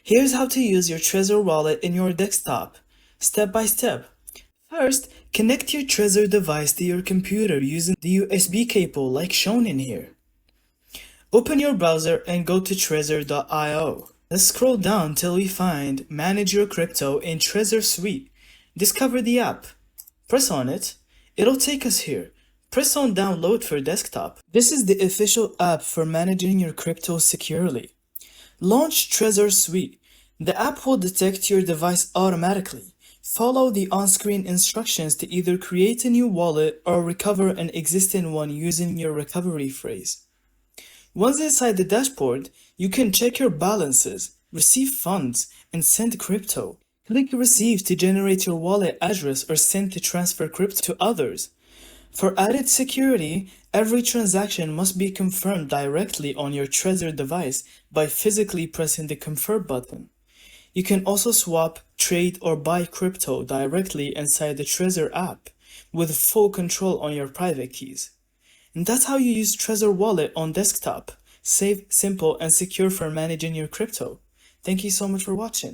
Here's how to use your Trezor wallet in your desktop, step by step. First, connect your Trezor device to your computer using the USB cable like shown in here. Open your browser and go to trezor.io. Let's scroll down till we find Manage Your Crypto in Trezor Suite. Discover the app. Press on it. It'll take us here. Press on Download for desktop. This is the official app for managing your crypto securely. Launch Trezor Suite. The app will detect your device automatically. Follow the on-screen instructions to either create a new wallet or recover an existing one using your recovery phrase. Once inside the dashboard, you can check your balances, receive funds, and send crypto. Click Receive to generate your wallet address or send to transfer crypto to others. For added security, every transaction must be confirmed directly on your Trezor device by physically pressing the Confirm button. You can also swap, trade, or buy crypto directly inside the Trezor app with full control on your private keys. And that's how you use Trezor Wallet on desktop. Safe, simple, and secure for managing your crypto. Thank you so much for watching.